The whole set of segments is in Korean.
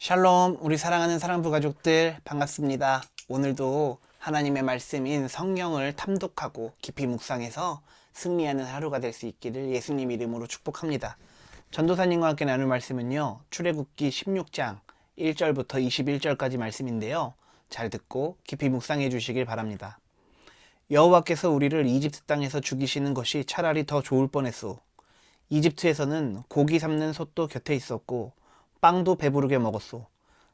샬롬, 우리 사랑하는 사랑부 가족들 반갑습니다. 오늘도 하나님의 말씀인 성경을 탐독하고 깊이 묵상해서 승리하는 하루가 될 수 있기를 예수님 이름으로 축복합니다. 전도사님과 함께 나눌 말씀은요, 출애굽기 16장 1절부터 21절까지 말씀인데요. 잘 듣고 깊이 묵상해 주시길 바랍니다. 여호와께서 우리를 이집트 땅에서 죽이시는 것이 차라리 더 좋을 뻔했소. 이집트에서는 고기 삶는 솥도 곁에 있었고 빵도 배부르게 먹었소.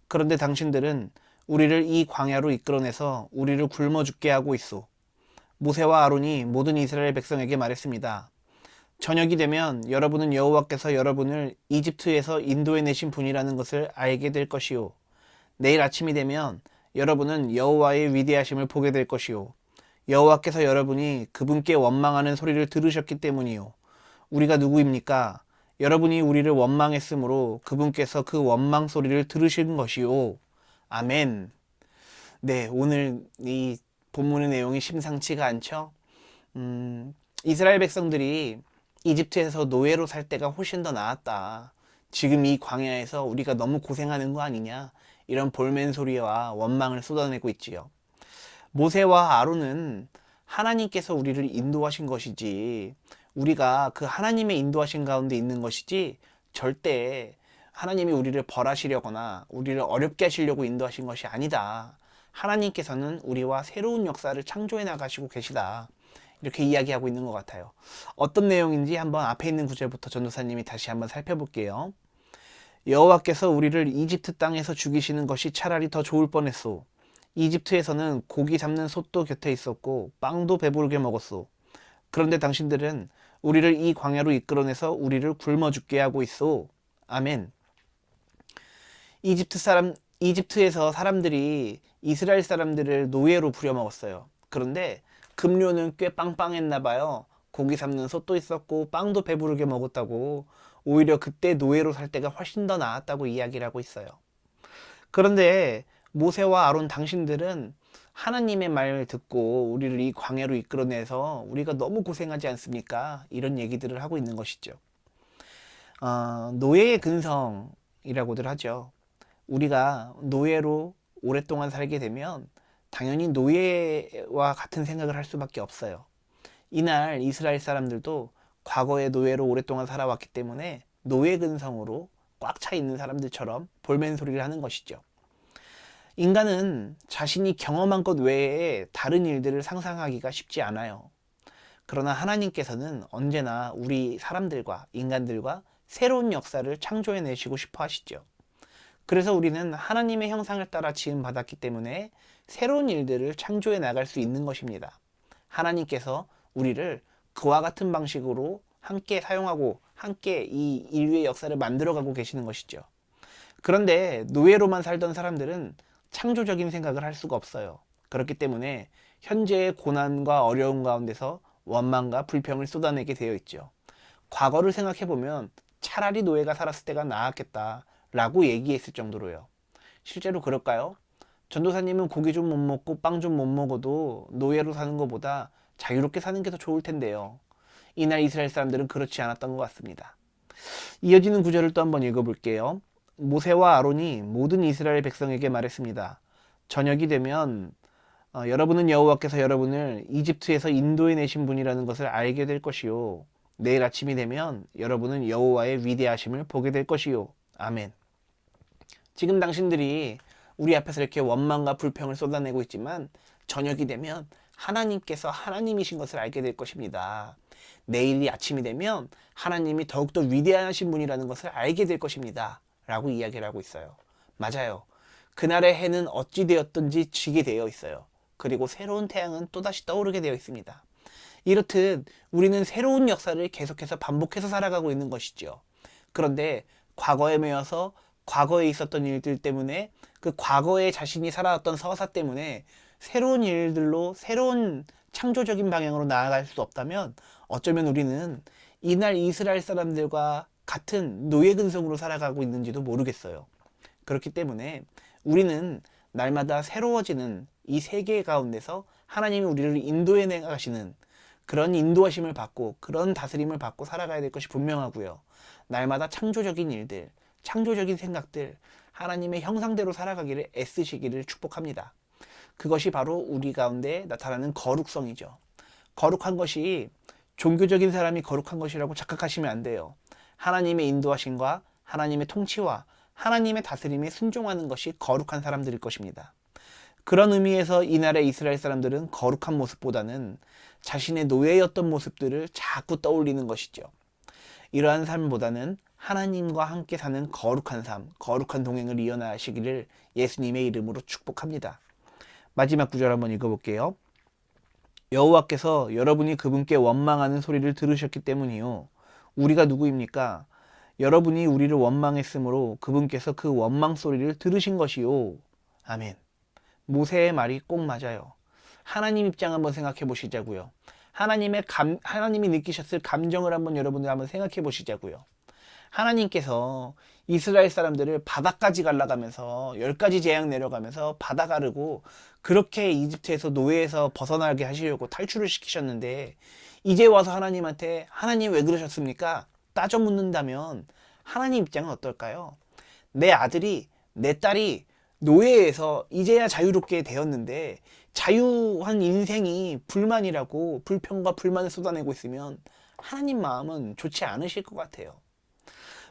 그런데 당신들은 우리를 이 광야로 이끌어내서 우리를 굶어 죽게 하고 있소. 모세와 아론이 모든 이스라엘 백성에게 말했습니다. 저녁이 되면 여러분은 여호와께서 여러분을 이집트에서 인도해내신 분이라는 것을 알게 될 것이요. 내일 아침이 되면 여러분은 여호와의 위대하심을 보게 될 것이요. 여호와께서 여러분이 그분께 원망하는 소리를 들으셨기 때문이요. 우리가 누구입니까? 여러분이 우리를 원망했으므로 그분께서 그 원망 소리를 들으신 것이요. 아멘. 네, 오늘 이 본문의 내용이 심상치가 않죠? 이스라엘 백성들이 이집트에서 노예로 살 때가 훨씬 더 나았다. 지금 이 광야에서 우리가 너무 고생하는 거 아니냐? 이런 볼멘 소리와 원망을 쏟아내고 있지요. 모세와 아론은 하나님께서 우리를 인도하신 것이지, 우리가 그 하나님의 인도하신 가운데 있는 것이지 절대 하나님이 우리를 벌하시려거나 우리를 어렵게 하시려고 인도하신 것이 아니다. 하나님께서는 우리와 새로운 역사를 창조해 나가시고 계시다. 이렇게 이야기하고 있는 것 같아요. 어떤 내용인지 한번 앞에 있는 구절부터 전도사님이 다시 한번 살펴볼게요. 여호와께서 우리를 이집트 땅에서 죽이시는 것이 차라리 더 좋을 뻔했소. 이집트에서는 고기 잡는 솥도 곁에 있었고 빵도 배부르게 먹었소. 그런데 당신들은 우리를 이 광야로 이끌어내서 우리를 굶어 죽게 하고 있소. 아멘. 이집트에서 사람들이 이스라엘 사람들을 노예로 부려먹었어요. 그런데 급료는 꽤 빵빵했나 봐요. 고기 삶는 솥도 있었고 빵도 배부르게 먹었다고, 오히려 그때 노예로 살 때가 훨씬 더 나았다고 이야기를 하고 있어요. 그런데 모세와 아론 당신들은 하나님의 말 듣고 우리를 이 광야로 이끌어내서 우리가 너무 고생하지 않습니까? 이런 얘기들을 하고 있는 것이죠. 노예의 근성이라고들 하죠. 우리가 노예로 오랫동안 살게 되면 당연히 노예와 같은 생각을 할 수밖에 없어요. 이날 이스라엘 사람들도 과거에 노예로 오랫동안 살아왔기 때문에 노예 근성으로 꽉 차 있는 사람들처럼 볼멘 소리를 하는 것이죠. 인간은 자신이 경험한 것 외에 다른 일들을 상상하기가 쉽지 않아요. 그러나 하나님께서는 언제나 우리 사람들과 인간들과 새로운 역사를 창조해내시고 싶어 하시죠. 그래서 우리는 하나님의 형상을 따라 지음받았기 때문에 새로운 일들을 창조해 나갈 수 있는 것입니다. 하나님께서 우리를 그와 같은 방식으로 함께 사용하고 함께 이 인류의 역사를 만들어가고 계시는 것이죠. 그런데 노예로만 살던 사람들은 창조적인 생각을 할 수가 없어요. 그렇기 때문에 현재의 고난과 어려움 가운데서 원망과 불평을 쏟아내게 되어 있죠. 과거를 생각해보면 차라리 노예가 살았을 때가 나았겠다라고 얘기했을 정도로요. 실제로 그럴까요? 전도사님은 고기 좀 못 먹고 빵 좀 못 먹어도 노예로 사는 것보다 자유롭게 사는 게 더 좋을 텐데요. 이날 이스라엘 사람들은 그렇지 않았던 것 같습니다. 이어지는 구절을 또 한번 읽어볼게요. 모세와 아론이 모든 이스라엘 백성에게 말했습니다. 저녁이 되면 여러분은 여호와께서 여러분을 이집트에서 인도해 내신 분이라는 것을 알게 될 것이요. 내일 아침이 되면 여러분은 여호와의 위대하심을 보게 될 것이요. 아멘. 지금 당신들이 우리 앞에서 이렇게 원망과 불평을 쏟아내고 있지만 저녁이 되면 하나님께서 하나님이신 것을 알게 될 것입니다. 내일이 아침이 되면 하나님이 더욱더 위대하신 분이라는 것을 알게 될 것입니다. 라고 이야기를 하고 있어요. 맞아요. 그날의 해는 어찌 되었든지 지게 되어 있어요. 그리고 새로운 태양은 또다시 떠오르게 되어 있습니다. 이렇듯 우리는 새로운 역사를 계속해서 반복해서 살아가고 있는 것이죠. 그런데 과거에 매여서 과거에 있었던 일들 때문에 그 과거에 자신이 살아왔던 서사 때문에 새로운 일들로 새로운 창조적인 방향으로 나아갈 수 없다면 어쩌면 우리는 이날 이스라엘 사람들과 같은 노예 근성으로 살아가고 있는지도 모르겠어요. 그렇기 때문에 우리는 날마다 새로워지는 이 세계 가운데서 하나님이 우리를 인도해 나가시는 그런 인도하심을 받고 그런 다스림을 받고 살아가야 될 것이 분명하고요. 날마다 창조적인 일들, 창조적인 생각들, 하나님의 형상대로 살아가기를 애쓰시기를 축복합니다. 그것이 바로 우리 가운데 나타나는 거룩성이죠. 거룩한 것이 종교적인 사람이 거룩한 것이라고 착각하시면 안 돼요. 하나님의 인도하심과 하나님의 통치와 하나님의 다스림에 순종하는 것이 거룩한 사람들일 것입니다. 그런 의미에서 이날의 이스라엘 사람들은 거룩한 모습보다는 자신의 노예였던 모습들을 자꾸 떠올리는 것이죠. 이러한 삶보다는 하나님과 함께 사는 거룩한 삶, 거룩한 동행을 이어나가시기를 예수님의 이름으로 축복합니다. 마지막 구절 한번 읽어볼게요. 여호와께서 여러분이 그분께 원망하는 소리를 들으셨기 때문이요. 우리가 누구입니까? 여러분이 우리를 원망했으므로 그분께서 그 원망 소리를 들으신 것이요. 아멘. 모세의 말이 꼭 맞아요. 하나님 입장 한번 생각해 보시자고요. 하나님이 느끼셨을 감정을 여러분들 한번 생각해 보시자고요. 하나님께서 이스라엘 사람들을 바다까지 갈라가면서 10가지 재앙 내려가면서 바다 가르고 그렇게 이집트에서 노예에서 벗어나게 하시려고 탈출을 시키셨는데 이제 와서 하나님한테 하나님 왜 그러셨습니까? 따져 묻는다면 하나님 입장은 어떨까요? 내 아들이 내 딸이 노예에서 이제야 자유롭게 되었는데 자유한 인생이 불만이라고 불평과 불만을 쏟아내고 있으면 하나님 마음은 좋지 않으실 것 같아요.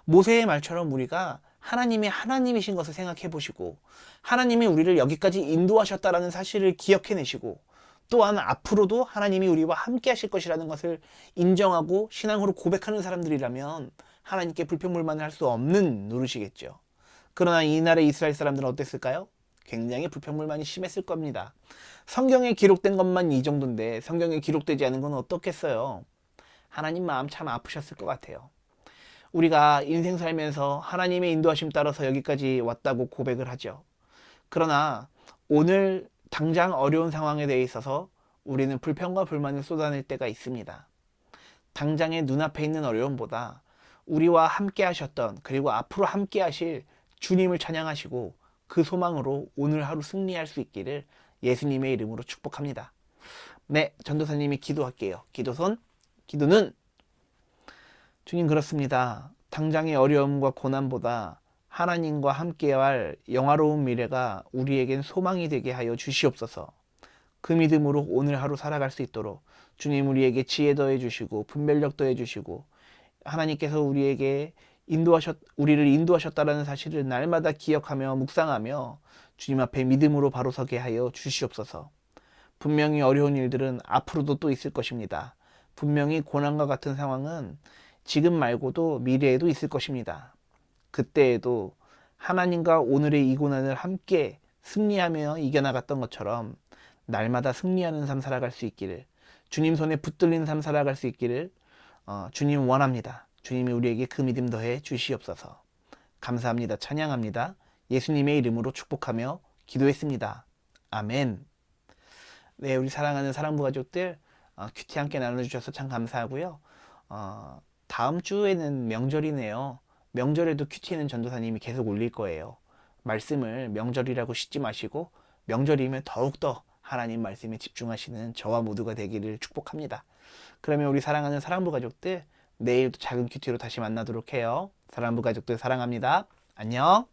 모세의 말처럼 우리가 하나님이 하나님이신 것을 생각해 보시고 하나님이 우리를 여기까지 인도하셨다라는 사실을 기억해내시고 또한 앞으로도 하나님이 우리와 함께 하실 것이라는 것을 인정하고 신앙으로 고백하는 사람들이라면 하나님께 불평불만을 할 수 없는 노릇이겠죠. 그러나 이날의 이스라엘 사람들은 어땠을까요? 굉장히 불평불만이 심했을 겁니다. 성경에 기록된 것만 이 정도인데 성경에 기록되지 않은 건 어떻겠어요? 하나님 마음 참 아프셨을 것 같아요. 우리가 인생 살면서 하나님의 인도하심 따라서 여기까지 왔다고 고백을 하죠. 그러나 오늘 당장 어려운 상황에 대해 있어서 우리는 불평과 불만을 쏟아낼 때가 있습니다. 당장의 눈앞에 있는 어려움보다 우리와 함께 하셨던 그리고 앞으로 함께 하실 주님을 찬양하시고 그 소망으로 오늘 하루 승리할 수 있기를 예수님의 이름으로 축복합니다. 네, 전도사님이 기도할게요. 기도는 주님 그렇습니다. 당장의 어려움과 고난보다 하나님과 함께할 영화로운 미래가 우리에겐 소망이 되게 하여 주시옵소서. 그 믿음으로 오늘 하루 살아갈 수 있도록 주님 우리에게 지혜 더해 주시고 분별력 더해 주시고 하나님께서 우리를 인도하셨다라는 사실을 날마다 기억하며 묵상하며 주님 앞에 믿음으로 바로 서게 하여 주시옵소서. 분명히 어려운 일들은 앞으로도 또 있을 것입니다. 분명히 고난과 같은 상황은 지금 말고도 미래에도 있을 것입니다. 그때에도 하나님과 오늘의 이 고난을 함께 승리하며 이겨나갔던 것처럼 날마다 승리하는 삶 살아갈 수 있기를 주님 손에 붙들린 삶 살아갈 수 있기를 주님 원합니다. 주님이 우리에게 그 믿음 더해 주시옵소서. 감사합니다. 찬양합니다. 예수님의 이름으로 축복하며 기도했습니다. 아멘. 네, 우리 사랑하는 사랑부 가족들 큐티 함께 나눠주셔서 참 감사하고요. 다음 주에는 명절이네요. 명절에도 큐티는 전도사님이 계속 올릴 거예요. 말씀을 명절이라고 씻지 마시고 명절이면 더욱더 하나님 말씀에 집중하시는 저와 모두가 되기를 축복합니다. 그러면 우리 사랑하는 사랑부 가족들 내일도 작은 큐티로 다시 만나도록 해요. 사랑부 가족들 사랑합니다. 안녕.